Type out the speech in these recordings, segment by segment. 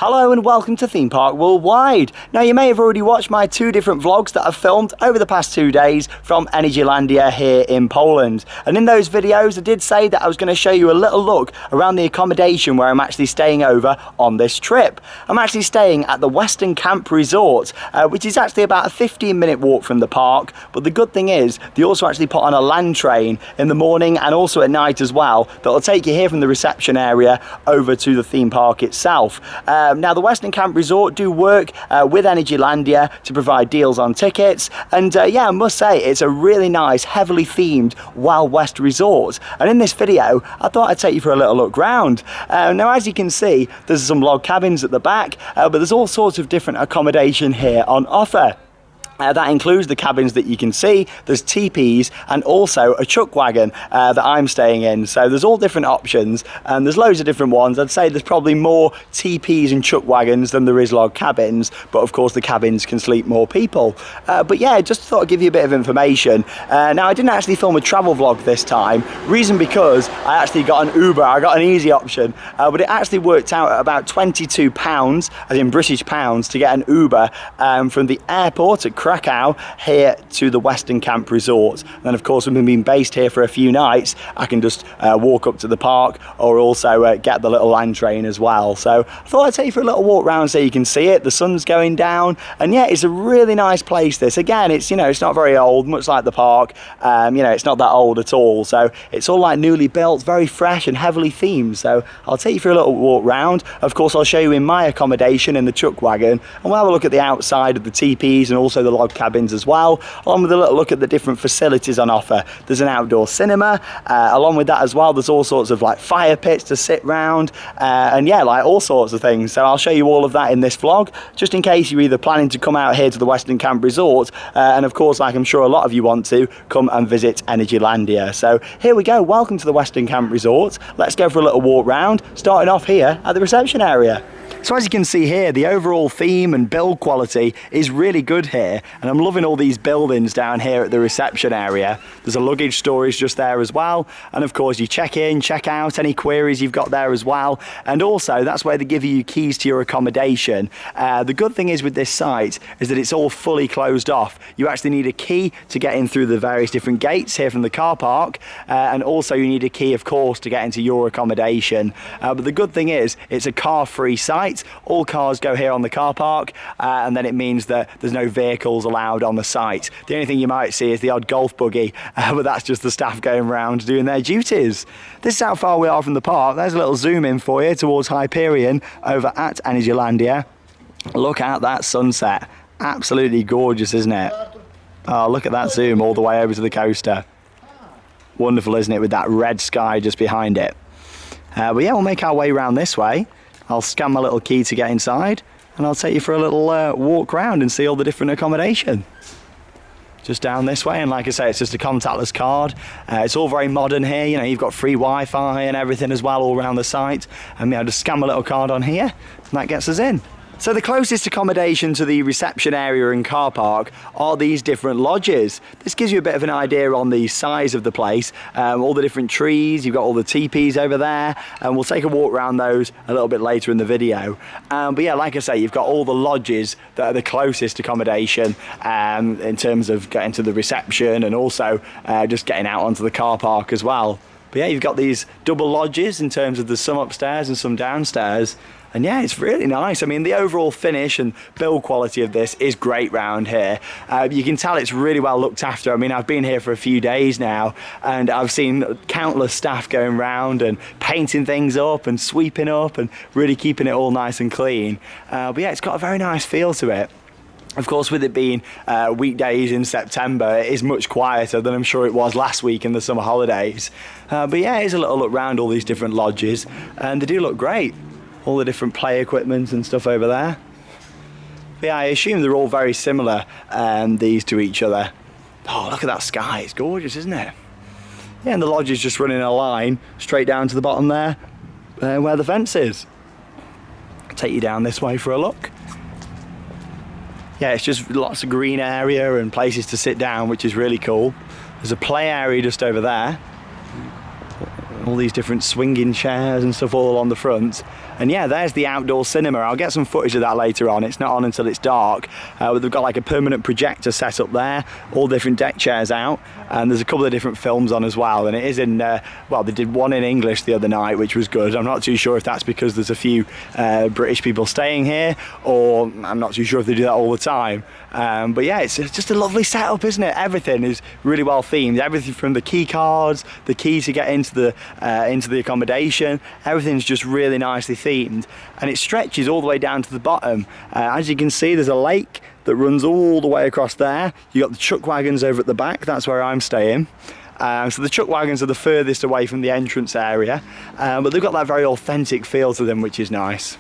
Hello and welcome to Theme Park Worldwide. Now you may have already watched my two different vlogs that I've filmed over the past 2 days from Energylandia here in Poland. And in those videos I did say that I was going to show you a little look around the accommodation where I'm actually staying over on this trip. I'm actually staying at the Western Camp Resort, which is actually about a 15-minute walk from the park. But the good thing is they also actually put on a land train in the morning and also at night as well that will take you here from the reception area over to the theme park itself. Now the Western Camp Resort do work with Energylandia to provide deals on tickets, and yeah, I must say it's a really nice heavily themed Wild West resort. And in this video I thought I'd take you for a little look round. Now as you can see there's some log cabins at the back, but there's all sorts of different accommodation here on offer. That includes the cabins that you can see, there's teepees and also a chuck wagon that I'm staying in. So there's all different options and there's loads of different ones. I'd say there's probably more teepees and chuck wagons than there is log cabins, but of course the cabins can sleep more people. But yeah, just thought I'd give you a bit of information. Now I didn't actually film a travel vlog this time, reason because I actually got an Uber, I got an easy option, but it actually worked out at about £22, as in British pounds, to get an Uber from the airport at Krakow here to the Western Camp Resort. And then of course we've been based here for a few nights, I can just walk up to the park or also get the little land train as well. So I thought I'd take you for a little walk around so you can see it. The sun's going down and yeah, it's a really nice place this. Again, it's, you know, it's not very old, much like the park. You know, it's not that old at all. So it's all like newly built, very fresh and heavily themed. So I'll take you for a little walk round. Of course I'll show you in my accommodation in the chuck wagon, and we'll have a look at the outside of the teepees and also the log cabins as well, along with a little look at the different facilities on offer. There's an outdoor cinema, along with that as well there's all sorts of like fire pits to sit round, and yeah, like all sorts of things. So I'll show you all of that in this vlog, just in case you're either planning to come out here to the Western Camp Resort, and of course, like I'm sure a lot of you want to, come and visit Energylandia. So here we go, welcome to the Western Camp Resort. Let's go for a little walk round, starting off here at the reception area. So as you can see here, the overall theme and build quality is really good here, and I'm loving all these buildings down here at the reception area. There's a luggage storage just there as well, and of course you check in, check out, any queries you've got there as well, and also that's where they give you keys to your accommodation. The good thing is with this site is that it's all fully closed off. You actually need a key to get in through the various different gates here from the car park, and also you need a key of course to get into your accommodation. But the good thing is it's a car-free site. All cars go here on the car park, and then it means that there's no vehicles allowed on the site. The only thing you might see is the odd golf buggy, but that's just the staff going around doing their duties. This is how far we are from the park. There's a little zoom in for you towards Hyperion over at Energylandia. Look at that sunset. Absolutely gorgeous, isn't it? Oh, look at that zoom all the way over to the coaster. Wonderful, isn't it, with that red sky just behind it. But yeah, we'll make our way around this way. I'll scan my little key to get inside, and I'll take you for a little walk around and see all the different accommodation. Just down this way, and like I say, it's just a contactless card. It's all very modern here, you know, you've got free Wi-Fi and everything as well all around the site. And I'll just scan my little card on here, and that gets us in. So the closest accommodation to the reception area and car park are these different lodges. This gives you a bit of an idea on the size of the place, all the different trees, you've got all the teepees over there, and we'll take a walk around those a little bit later in the video. But yeah, like I say, you've got all the lodges that are the closest accommodation in terms of getting to the reception and also just getting out onto the car park as well. But yeah, you've got these double lodges in terms of there's some upstairs and some downstairs. And yeah, it's really nice. I mean, the overall finish and build quality of this is great round here. You can tell it's really well looked after. I mean, I've been here for a few days now, and I've seen countless staff going round and painting things up and sweeping up and really keeping it all nice and clean. But yeah, it's got a very nice feel to it. Of course, with it being weekdays in September, it is much quieter than I'm sure it was last week in the summer holidays. But yeah, here's a little look round all these different lodges, and they do look great. All the different play equipment and stuff over there. But yeah, I assume they're all very similar, these to each other. Oh, look at that sky, it's gorgeous, isn't it? Yeah, and the lodge is just running a line straight down to the bottom there, where the fence is. I'll take you down this way for a look. Yeah, it's just lots of green area and places to sit down, which is really cool. There's a play area just over there. all these different swinging chairs and stuff all on the front. And yeah, there's the outdoor cinema. I'll get some footage of that later on. It's not on until it's dark. But they've got like a permanent projector set up there, all different deck chairs out, and there's a couple of different films on as well. And it is in, well, they did one in English the other night, which was good. I'm not too sure if that's because there's a few British people staying here, or I'm not too sure if they do that all the time. But yeah, it's just a lovely setup, isn't it? Everything is really well themed. Everything from the key cards, the key to get into the accommodation, everything's just really nicely themed, and it stretches all the way down to the bottom. As you can see, there's a lake that runs all the way across there. You got the chuck wagons over at the back. That's where I'm staying. So the chuck wagons are the furthest away from the entrance area, but they've got that very authentic feel to them, which is nice.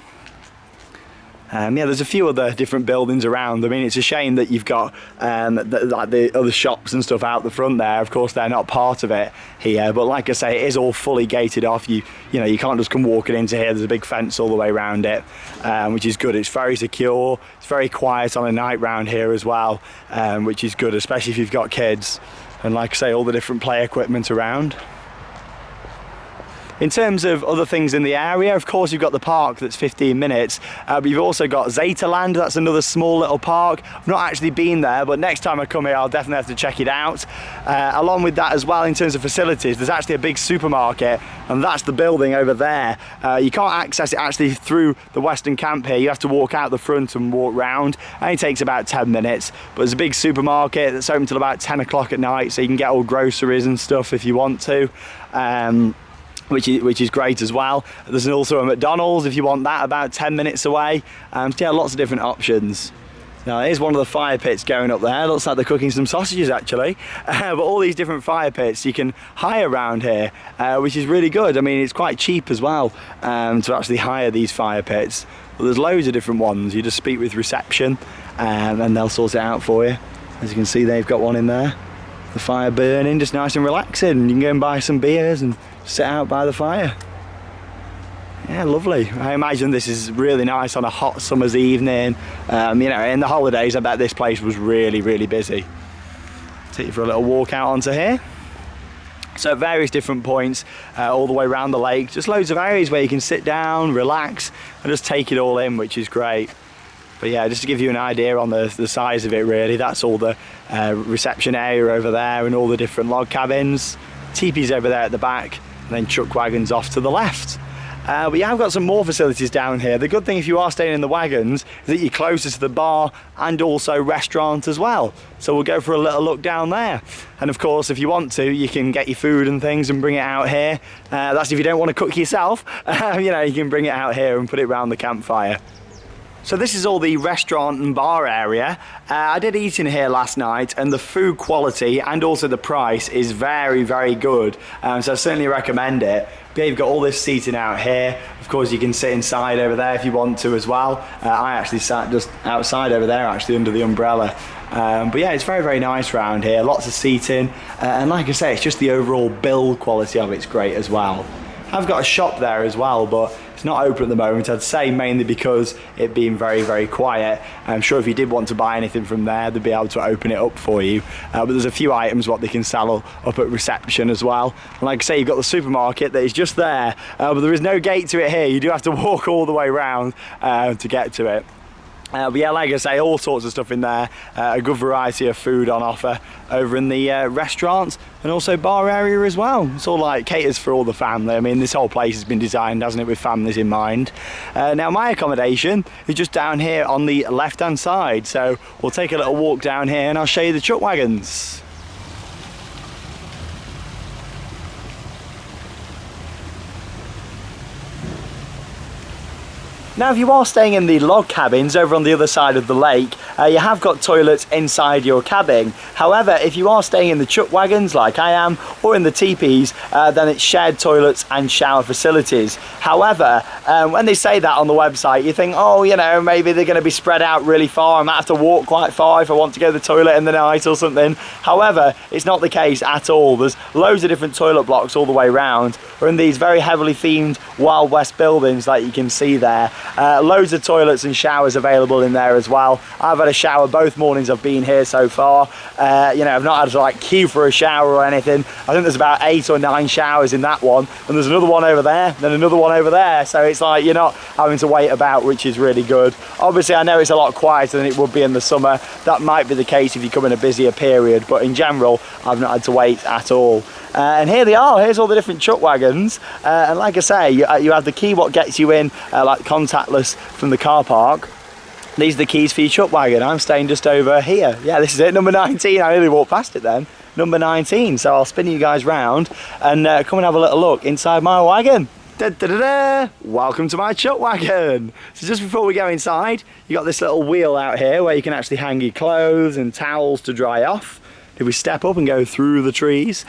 Yeah, there's a few other different buildings around. I mean, it's a shame that you've got like the other shops and stuff out the front there. Of course, they're not part of it here, but like I say, it is all fully gated off. You know, you can't just come walking into here. There's a big fence all the way around it, which is good. It's very secure. It's very quiet on a night round here as well, which is good, especially if you've got kids. And like I say, all the different play equipment around. In terms of other things in the area, of course you've got the park that's 15 minutes, but you've also got Zator, that's another small little park. I've not actually been there, but next time I come here I'll definitely have to check it out. Along with that as well, in terms of facilities, there's actually a big supermarket, and that's the building over there. You can't access it actually through the Western Camp here. You have to walk out the front and walk round. It only takes about 10 minutes, but there's a big supermarket that's open till about 10 o'clock at night, so you can get all groceries and stuff if you want to. Which is great as well. There's also a McDonald's if you want that, about 10 minutes away. So yeah, lots of different options. Now here's one of the fire pits going up there. Looks like they're cooking some sausages actually. But all these different fire pits you can hire around here, which is really good. I mean, it's quite cheap as well to actually hire these fire pits. But there's loads of different ones. You just speak with reception and they'll sort it out for you. As you can see, they've got one in there. The fire burning, just nice and relaxing. You can go and buy some beers and sit out by the fire. Yeah, lovely. I imagine this is really nice on a hot summer's evening. You know, in the holidays I bet this place was really, really busy. Take you for a little walk out onto here. So at various different points all the way around the lake, just loads of areas where you can sit down, relax and just take it all in, which is great. But yeah, just to give you an idea on the size of it really, that's all the reception area over there and all the different log cabins. Teepee's over there at the back, and then chuck wagons off to the left. But yeah, I've got some more facilities down here. The good thing if you are staying in the wagons is that you're closer to the bar and also restaurant as well. So we'll go for a little look down there. And of course, if you want to, you can get your food and things and bring it out here. That's if you don't want to cook yourself. You know, you can bring it out here and put it around the campfire. So this is all the restaurant and bar area. I did eat in here last night, and the food quality and also the price is very, very good. So I certainly recommend it. But yeah, you've got all this seating out here. Of course, you can sit inside over there if you want to as well. I actually sat just outside over there, actually under the umbrella. But yeah, it's very, very nice around here. Lots of seating, and like I say, it's just the overall build quality of it's great as well. I've got a shop there as well, but it's not open at the moment. I'd say mainly because it being very, very quiet. I'm sure if you did want to buy anything from there, they'd be able to open it up for you. But there's a few items what they can sell up at reception as well. And like I say, you've got the supermarket that is just there, but there is no gate to it here. You do have to walk all the way around to get to it. But yeah, like I say, all sorts of stuff in there. A good variety of food on offer over in the restaurants and also bar area as well. It's all like caters for all the family. I mean, this whole place has been designed, hasn't it, with families in mind. Now my accommodation is just down here on the left hand side. So we'll take a little walk down here and I'll show you the chuck wagons. Now if you are staying in the log cabins over on the other side of the lake, you have got toilets inside your cabin. However, if you are staying in the chuck wagons like I am, or in the teepees, then it's shared toilets and shower facilities. However, when they say that on the website, you think, oh, you know, maybe they're going to be spread out really far. I might have to walk quite far if I want to go to the toilet in the night or something. However, it's not the case at all. There's loads of different toilet blocks all the way around. We're in these very heavily themed Wild West buildings like you can see there. Loads of toilets and showers available in there as well. I've had a shower both mornings I've been here so far. You know, I've not had to like queue for a shower or anything. I think there's about 8 or 9 showers in that one, and there's another one over there, then another one over there, so it's like you're not having to wait about, which is really good. Obviously I know it's a lot quieter than it would be in the summer. That might be the case if you come in a busier period, but in general I've not had to wait at all. And here they are, here's all the different chuck wagons, and like I say, you have the key what gets you in, like contactless from the car park. These are the keys for your chuck wagon. I'm staying just over here. Yeah, this is it, number 19. I nearly walked past it then. Number 19. So I'll spin you guys round and come and have a little look inside my wagon. Da, da, da, da. Welcome to my chuck wagon. So just before we go inside, you got this little wheel out here where you can actually hang your clothes and towels to dry off. If we step up and go through the trees,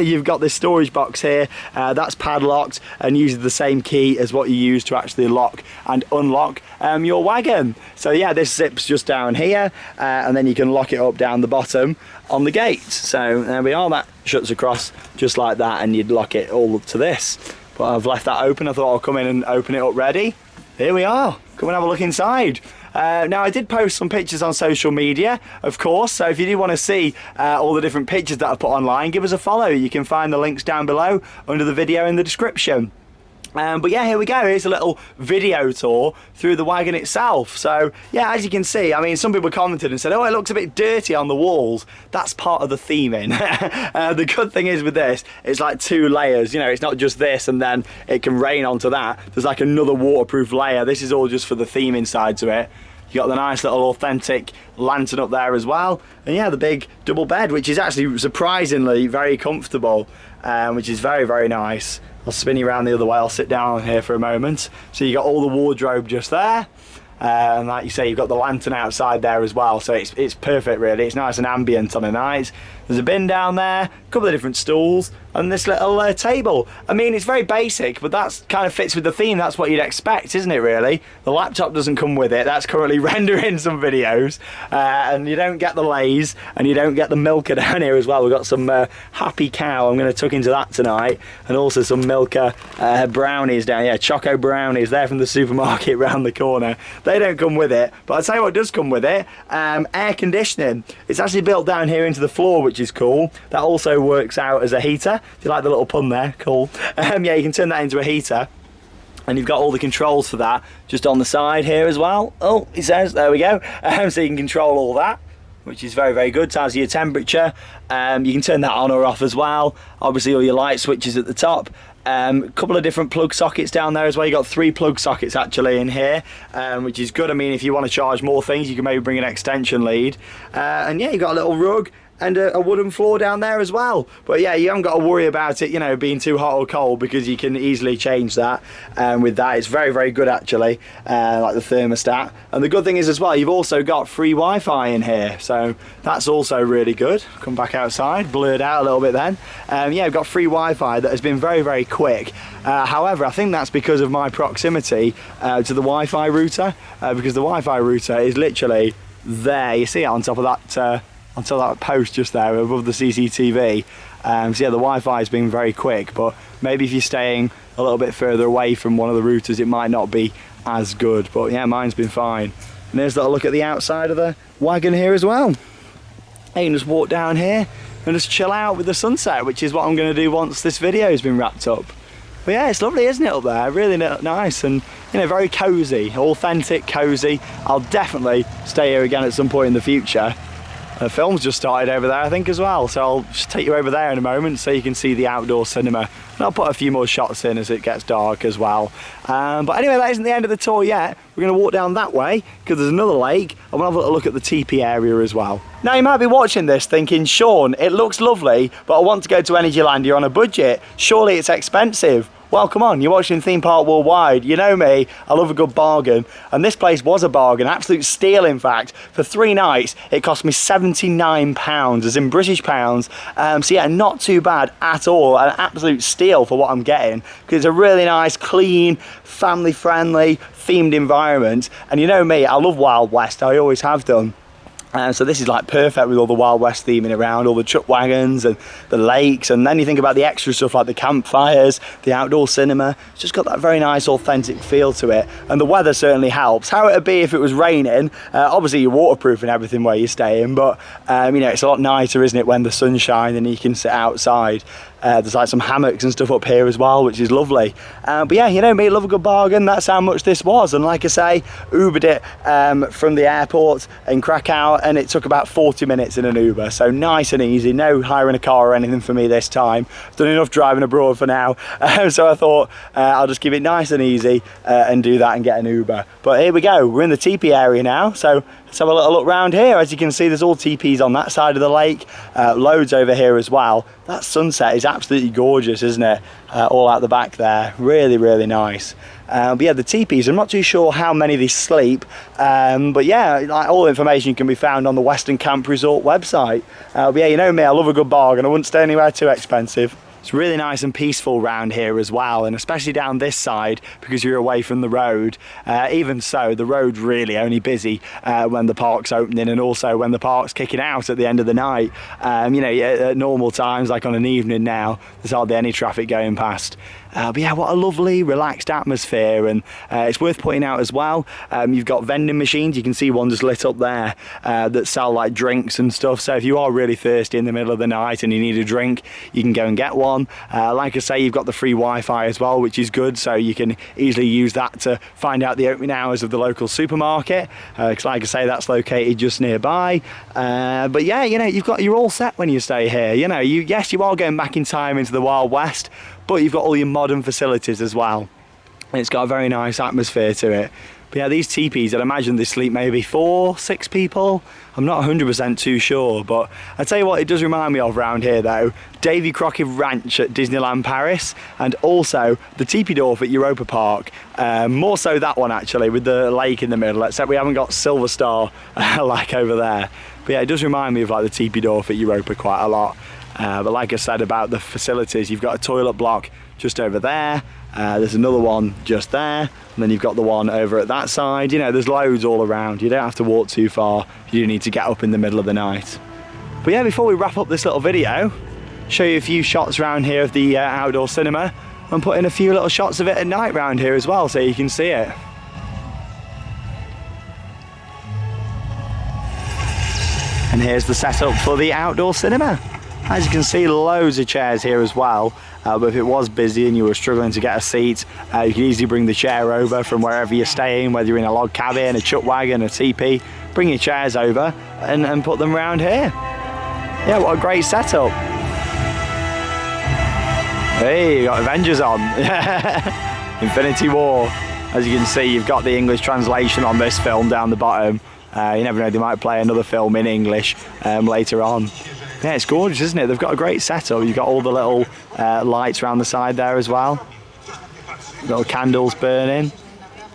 you've got this storage box here that's padlocked and uses the same key as what you use to actually lock and unlock your wagon. So yeah, this zips just down here and then you can lock it up down the bottom on the gate. So there we are, that shuts across just like that, and you'd lock it all up to this. But I've left that open. I thought I'll come in and open it up ready. Here we are. Come and have a look inside. Now I did post some pictures on social media, of course, so if you do want to see all the different pictures that I've put online, give us a follow. You can find the links down below under the video in the description. But yeah, here we go. Here's a little video tour through the wagon itself. So yeah, as you can see, I mean, some people commented and said, oh, it looks a bit dirty on the walls. That's part of the theming. The good thing is with this, it's like 2 layers. You know, it's not just this and then it can rain onto that. There's like another waterproof layer. This is all just for the theming side to it. You got the nice little authentic lantern up there as well, and yeah, the big double bed, which is actually surprisingly very comfortable, which is very, very nice. I'll spin you around the other way. I'll sit down here for a moment. So you got all the wardrobe just there, and like you say, you've got the lantern outside there as well, so it's perfect really. It's nice and ambient on a night. There's a bin down there, a couple of different stools, and this little table. I mean, it's very basic, but that kind of fits with the theme. That's what you'd expect, isn't it really? The laptop doesn't come with it. That's currently rendering some videos, and you don't get the Lays, and you don't get the Milka down here as well. We've got some Happy Cow. I'm going to tuck into that tonight, and also some Milka brownies down here, Choco brownies. They're from the supermarket round the corner. They don't come with it, but I'll tell you what does come with it, air conditioning. It's actually built down here into the floor, which is cool. That also works out as a heater. Do you like the little pun there? Cool. Yeah, you can turn that into a heater, and you've got all the controls for that just on the side here as well. Oh, it says, there we go. So you can control all that, which is very, very good. Tells you your temperature. You can turn that on or off as well. Obviously all your light switches at the top. A couple of different plug sockets down there as well. You got 3 plug sockets actually in here, which is good. I mean, if you want to charge more things, you can maybe bring an extension lead. And yeah, you got a little rug and a wooden floor down there as well. But yeah, you haven't got to worry about it, you know, being too hot or cold, because you can easily change that. With that, it's very, very good actually, like the thermostat. And the good thing is as well, you've also got free Wi-Fi in here, so that's also really good. Come back outside, blurred out a little bit then. Yeah, we've got free Wi-Fi that has been very, very quick. However, I think that's because of my proximity to the Wi-Fi router, because the Wi-Fi router is literally there. You see it on top of that post just there above the CCTV. So yeah, the Wi-Fi has been very quick, but maybe if you're staying a little bit further away from one of the routers, it might not be as good. But yeah, mine's been fine. And there's a look at the outside of the wagon here as well. You can just walk down here and just chill out with the sunset, which is what I'm going to do once this video has been wrapped up. But yeah, it's lovely, isn't it, up there? Really nice and, you know, very cozy, authentic, cozy. I'll definitely stay here again at some point in the future. The film's just started over there, I think, as well, so I'll just take you over there in a moment so you can see the outdoor cinema, and I'll put a few more shots in as it gets dark as well. But anyway, that isn't the end of the tour yet. We're going to walk down that way because there's another lake, and we'll have a little look at the Teepee area as well. Now you might be watching this thinking, Sean, it looks lovely, but I want to go to Energylandia on a budget. Surely it's expensive. Well, come on, you're watching Theme Park Worldwide. You know me, I love a good bargain. And this place was a bargain, absolute steal in fact. For 3 nights, it cost me £79, as in British pounds. So yeah, not too bad at all. An absolute steal for what I'm getting. Because it's a really nice, clean, family-friendly, themed environment. And you know me, I love Wild West, I always have done. So this is like perfect with all the Wild West theming around, all the chuck wagons and the lakes, and then you think about the extra stuff like the campfires, the outdoor cinema. It's just got that very nice authentic feel to it, and the weather certainly helps. How it would be if it was raining, obviously you're waterproof and everything where you're staying, but you know, it's a lot nicer, isn't it, when the sun's shining and you can sit outside. There's like some hammocks and stuff up here as well, which is lovely. But yeah, you know me, love a good bargain. That's how much this was. And like I say, Ubered it from the airport in Krakow, and it took about 40 minutes in an Uber. So nice and easy, no hiring a car or anything for me this time. I've done enough driving abroad for now. So I thought I'll just keep it nice and easy and do that and get an Uber. But here we go, we're in the Teepee area now. So let's have a little look around here. As you can see, there's all teepees on that side of the lake, loads over here as well. That sunset is absolutely gorgeous, isn't it? All out the back there, really, really nice. But yeah, the teepees, I'm not too sure how many they sleep, but yeah, like, all the information can be found on the Western Camp Resort website. But yeah, you know me, I love a good bargain. I wouldn't stay anywhere too expensive. It's really nice and peaceful round here as well, and especially down this side because you're away from the road. Even so, the road's really only busy when the park's opening, and also when the park's kicking out at the end of the night. You know, at normal times, like on an evening now, there's hardly any traffic going past. But yeah, what a lovely relaxed atmosphere, and it's worth pointing out as well, you've got vending machines. You can see one just lit up there that sell like drinks and stuff, so if you are really thirsty in the middle of the night and you need a drink, you can go and get one. Like I say, you've got the free Wi-Fi as well, which is good, so you can easily use that to find out the opening hours of the local supermarket, because like I say, that's located just nearby. But yeah, you know, you're all set when you stay here. You know, yes, you are going back in time into the Wild West, but you've got all your modern facilities as well, and it's got a very nice atmosphere to it. But yeah, these teepees, I'd imagine they sleep maybe 4-6 people. I'm not 100% too sure, but I tell you what, it does remind me of around here though, Davy Crockett Ranch at Disneyland Paris, and also the Teepee-Dorf at Europa Park. More so that one actually, with the lake in the middle, except we haven't got Silver Star like over there. But yeah, it does remind me of like the Teepee-Dorf at Europa quite a lot. But like I said about the facilities, you've got a toilet block just over there, there's another one just there, and then you've got the one over at that side. You know, there's loads all around. You don't have to walk too far. You do need to get up in the middle of the night. But yeah, before we wrap up this little video, show you a few shots around here of the outdoor cinema, and put in a few little shots of it at night around here as well, so you can see it. And here's the setup for the outdoor cinema. As you can see, loads of chairs here as well, but if it was busy and you were struggling to get a seat, you can easily bring the chair over from wherever you're staying, whether you're in a log cabin, a chuck wagon, a teepee. Bring your chairs over and put them around here. Yeah, what a great setup. Hey, you got Avengers on. Infinity War. As you can see, you've got the English translation on this film down the bottom. You never know, they might play another film in English later on. Yeah, it's gorgeous, isn't it? They've got a great setup. You've got all the little lights around the side there as well. Little candles burning.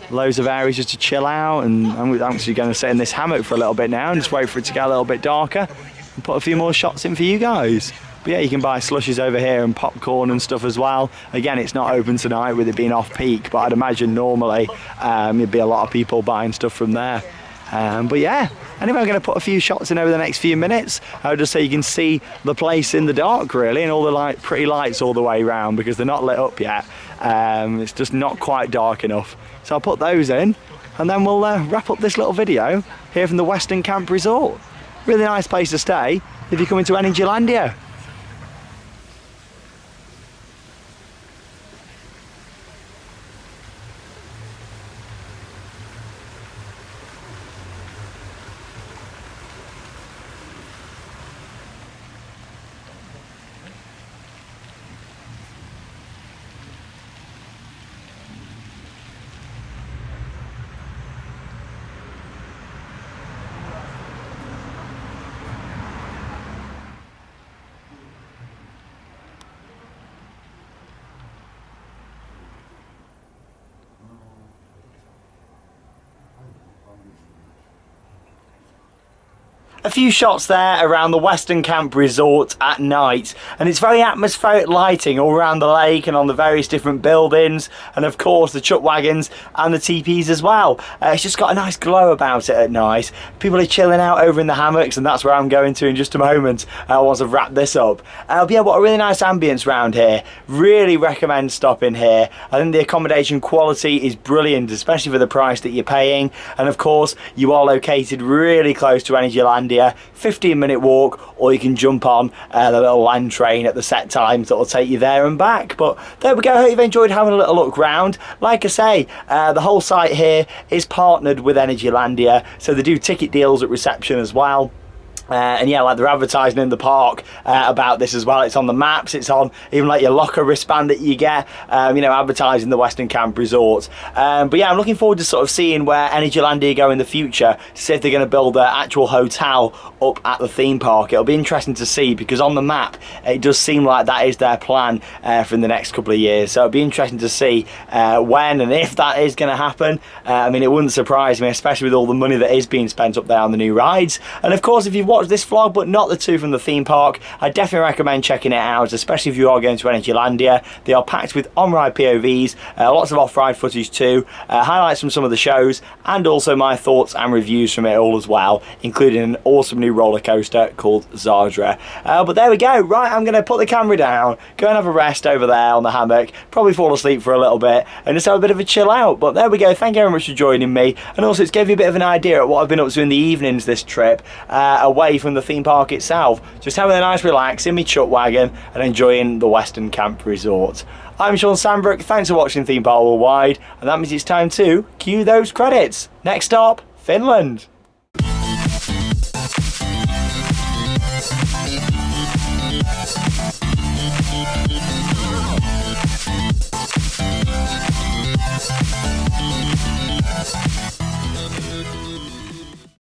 Loads of areas just to chill out, and I'm actually going to sit in this hammock for a little bit now and just wait for it to get a little bit darker and put a few more shots in for you guys. But yeah, you can buy slushies over here and popcorn and stuff as well. Again, it's not open tonight with it being off peak, but I'd imagine normally there'd be a lot of people buying stuff from there. But yeah, anyway, I'm going to put a few shots in over the next few minutes, just so you can see the place in the dark really, and all the pretty lights all the way around, because they're not lit up yet. It's just not quite dark enough. So I'll put those in, and then we'll wrap up this little video here from the Western Camp Resort. Really nice place to stay if you're coming to Energylandia. A few shots there around the Western Camp Resort at night, and it's very atmospheric lighting all around the lake and on the various different buildings, and of course the chuck wagons and the teepees as well. It's just got a nice glow about it at night. People are chilling out over in the hammocks, and that's where I'm going to in just a moment once I've wrapped this up. But yeah, what a really nice ambience around here. Really recommend stopping here. I think the accommodation quality is brilliant, especially for the price that you're paying, and of course you are located really close to Energylandia. 15-minute walk, or you can jump on the little land train at the set times that will take you there and back. But there we go. I hope you've enjoyed having a little look round. Like I say, the whole site here is partnered with Energylandia, so they do ticket deals at reception as well. And yeah, like they're advertising in the park about this as well. It's on the maps, it's on even like your locker wristband that you get, you know, advertising the Western Camp Resort. But yeah, I'm looking forward to sort of seeing where Energylandia go in the future, to see if they're going to build an actual hotel up at the theme park. It'll be interesting to see, because on the map it does seem like that is their plan for the next couple of years. So it'll be interesting to see when and if that is going to happen. I mean, it wouldn't surprise me, especially with all the money that is being spent up there on the new rides. And of course, if you've watched this vlog but not the two from the theme park, I definitely recommend checking it out, especially if you are going to Energylandia. They are packed with on-ride POVs, lots of off-ride footage too, highlights from some of the shows, and also my thoughts and reviews from it all as well, including an awesome new roller coaster called Zator. But there we go. Right, I'm going to put the camera down, go and have a rest over there on the hammock, probably fall asleep for a little bit, and just have a bit of a chill out. But there we go. Thank you very much for joining me, and also it's gave you a bit of an idea of what I've been up to in the evenings this trip, away from the theme park itself, just having a nice relax in my chuck wagon and enjoying the Western Camp Resort. I'm Sean Sandbrook, thanks for watching Theme Park Worldwide, and that means it's time to cue those credits. Next stop, Finland.